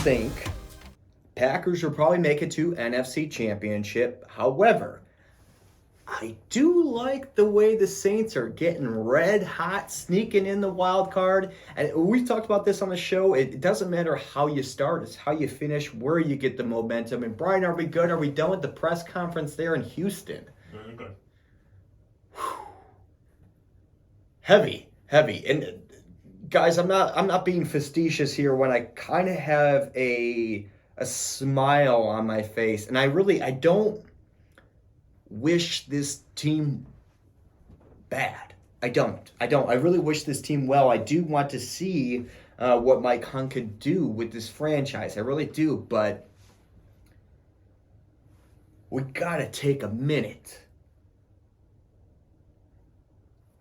think Packers will probably make it to NFC Championship. However, I do like the way the Saints are getting red hot, sneaking in the wild card. And we talked about this on the show. It doesn't matter how you start, it's how you finish, where you get the momentum. And Brian, are we good? Are we done with the press conference there in Houston? Very good. Heavy. And guys, I'm not being facetious here when I kind of have a smile on my face, and I don't wish this team bad. I don't. I really wish this team well. I do want to see what Mike Hunt could do with this franchise. I really do, but we gotta take a minute.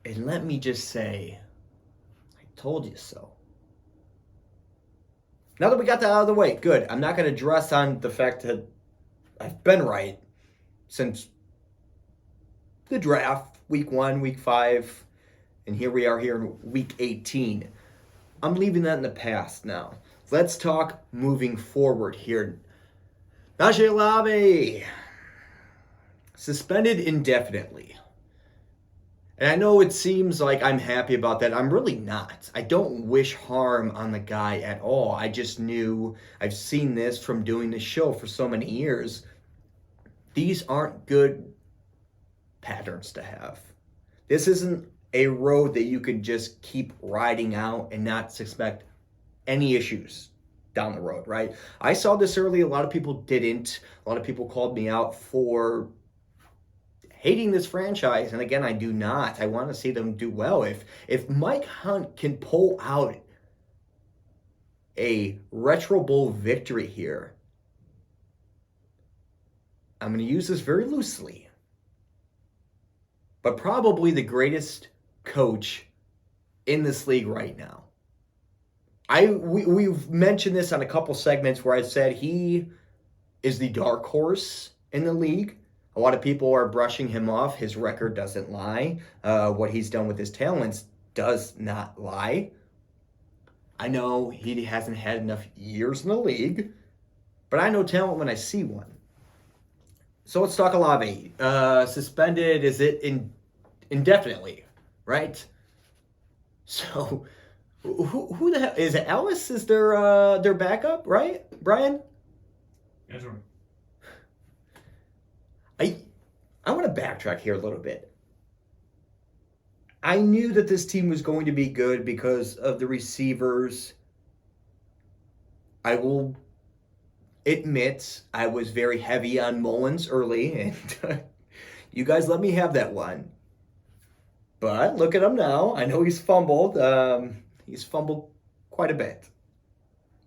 And let me just say, I told you so. Now that we got that out of the way, good. I'm not going to dress on the fact that I've been right since the draft, week 1, week 5, and here we are here in week 18. I'm leaving that in the past now. Let's talk moving forward here. Olave suspended indefinitely. And I know it seems like I'm happy about that. I'm really not. I don't wish harm on the guy at all. I just knew, I've seen this from doing this show for so many years. These aren't good patterns to have. This isn't a road that you can just keep riding out and not suspect any issues down the road, right? I saw this early. A lot of people didn't. A lot of people called me out for hating this franchise, and again, I do not. I want to see them do well. If Mike Hunt can pull out a Retro Bowl victory here, I'm going to use this very loosely, but probably the greatest coach in this league right now. We've mentioned this on a couple segments where I said he is the dark horse in the league. A lot of people are brushing him off. His record doesn't lie. What he's done with his talents does not lie. I know he hasn't had enough years in the league, but I know talent when I see one. So let's talk Olave. Suspended, is it indefinitely, right? So who the hell is it? Ellis is their backup, right, Brian? Yes, sir. I want to backtrack here a little bit. I knew that this team was going to be good because of the receivers. I will admit I was very heavy on Mullins early, and you guys let me have that one. But look at him now. I know he's fumbled. He's fumbled quite a bit.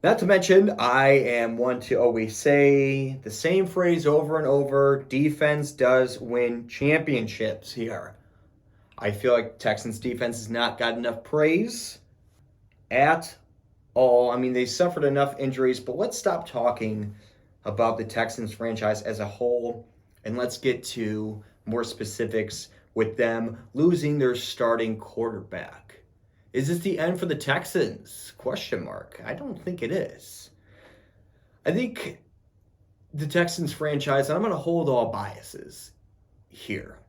Not to mention, I am one to always say the same phrase over and over. Defense does win championships here. I feel like Texans defense has not got enough praise at all. I mean, they suffered enough injuries, but let's stop talking about the Texans franchise as a whole, and let's get to more specifics with them losing their starting quarterback. Is this the end for the Texans? Question mark. I don't think it is. I think the Texans franchise, and I'm going to hold all biases here.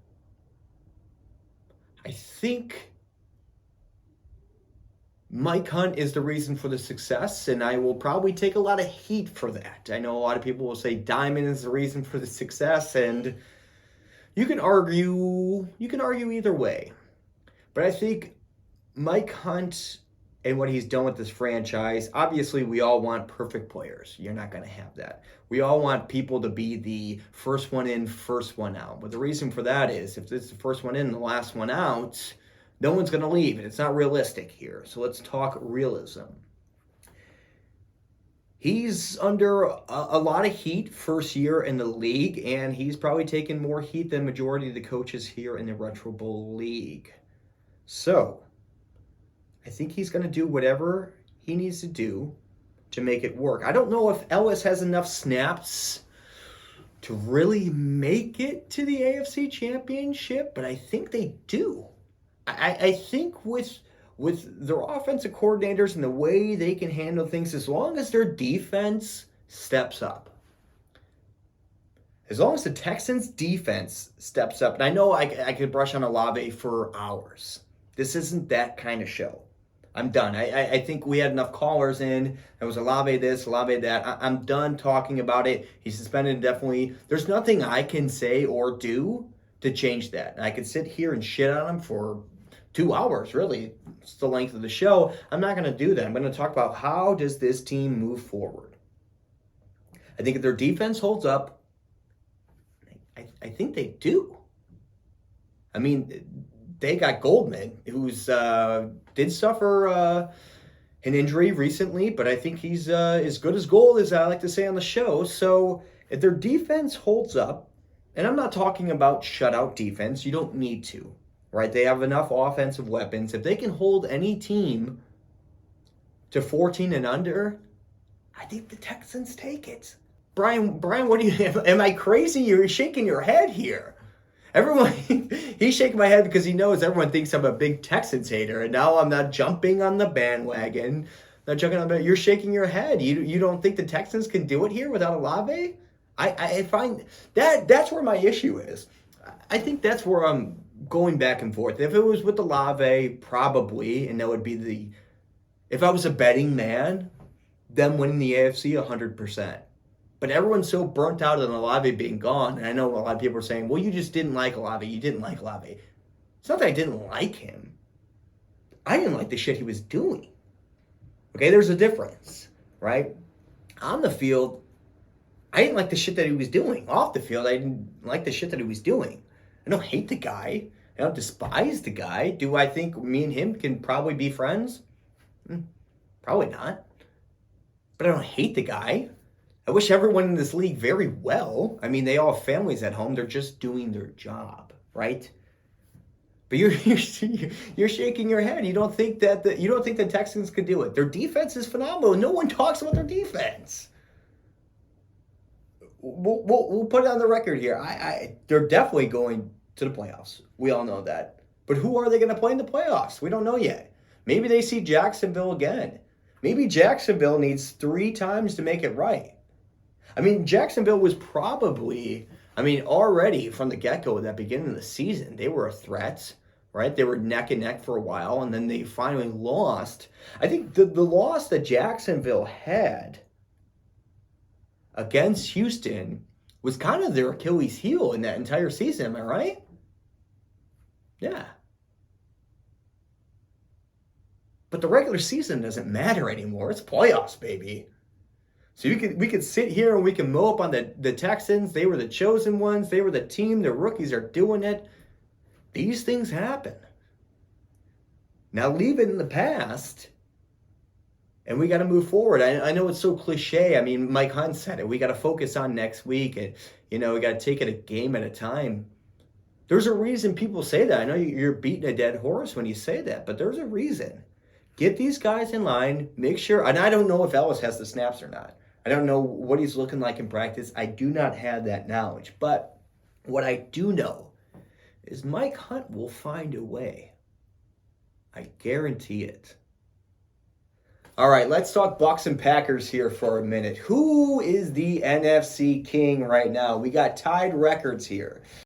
I think Mike Hunt is the reason for the success, and I will probably take a lot of heat for that. I know a lot of people will say Diamond is the reason for the success, and you can argue either way. But I think Mike Hunt and what he's done with this franchise, obviously we all want perfect players. You're not going to have that. We all want people to be the first one in, first one out. But the reason for that is if it's the first one in and the last one out, no one's going to leave. And it's not realistic here. So let's talk realism. He's under a lot of heat first year in the league, and he's probably taken more heat than majority of the coaches here in the Retro Bowl League. So I think he's going to do whatever he needs to do to make it work. I don't know if Ellis has enough snaps to really make it to the AFC Championship, but I think they do. I think with with their offensive coordinators and the way they can handle things, as long as their defense steps up. As long as the Texans' defense steps up, and I know I could brush on Olave for hours. This isn't that kind of show. I'm done. I think we had enough callers in. There was Olave this, Olave that. I'm done talking about it. He's suspended indefinitely. There's nothing I can say or do to change that. And I could sit here and shit on him for 2 hours, really. It's the length of the show. I'm not going to do that. I'm going to talk about how does this team move forward. I think if their defense holds up, I think they do. I mean, they got Goldman, who's did suffer an injury recently, but I think he's as good as gold, as I like to say on the show. So if their defense holds up, and I'm not talking about shutout defense, you don't need to, right? They have enough offensive weapons. If they can hold any team to 14 and under, I think the Texans take it. Brian, what do you, am I crazy? You're shaking your head here. Everyone, he's shaking my head because he knows everyone thinks I'm a big Texans hater, and now I'm not jumping on the bandwagon. Not jumping on the bandwagon. You're shaking your head. You don't think the Texans can do it here without Olave? I find that's where my issue is. I think that's where I'm going back and forth. If it was with Olave, probably, and that would be if I was a betting man, them winning the AFC 100%. But everyone's so burnt out on Olave being gone, and I know a lot of people are saying, well, you just didn't like Olave. You didn't like Olave. It's not that I didn't like him. I didn't like the shit he was doing. Okay, there's a difference, right? On the field, I didn't like the shit that he was doing. Off the field, I didn't like the shit that he was doing. I don't hate the guy. I don't despise the guy. Do I think me and him can probably be friends? Probably not. But I don't hate the guy. I wish everyone in this league very well. I mean, they all have families at home. They're just doing their job, right? But you're shaking your head. You don't think that the Texans could do it. Their defense is phenomenal. No one talks about their defense. We'll put it on the record here. They're definitely going to the playoffs. We all know that. But who are they going to play in the playoffs? We don't know yet. Maybe they see Jacksonville again. Maybe Jacksonville needs 3 times to make it right. I mean, Jacksonville was probably, already from the get-go at that beginning of the season, they were a threat, right? They were neck and neck for a while, and then they finally lost. I think the loss that Jacksonville had against Houston was kind of their Achilles heel in that entire season, am I right? Yeah. But the regular season doesn't matter anymore. It's playoffs, baby. So we could sit here and we can mow up on the Texans. They were the chosen ones. They were the team. The rookies are doing it. These things happen. Now leave it in the past, and we got to move forward. I know it's so cliche. I mean, Mike Hunt said it. We got to focus on next week, and we got to take it a game at a time. There's a reason people say that. I know you're beating a dead horse when you say that, but there's a reason. Get these guys in line. Make sure, and I don't know if Ellis has the snaps or not. I don't know what he's looking like in practice. I do not have that knowledge. But what I do know is Mike Hunt will find a way. I guarantee it. All right, let's talk Bucs and Packers here for a minute. Who is the NFC king right now? We got tied records here.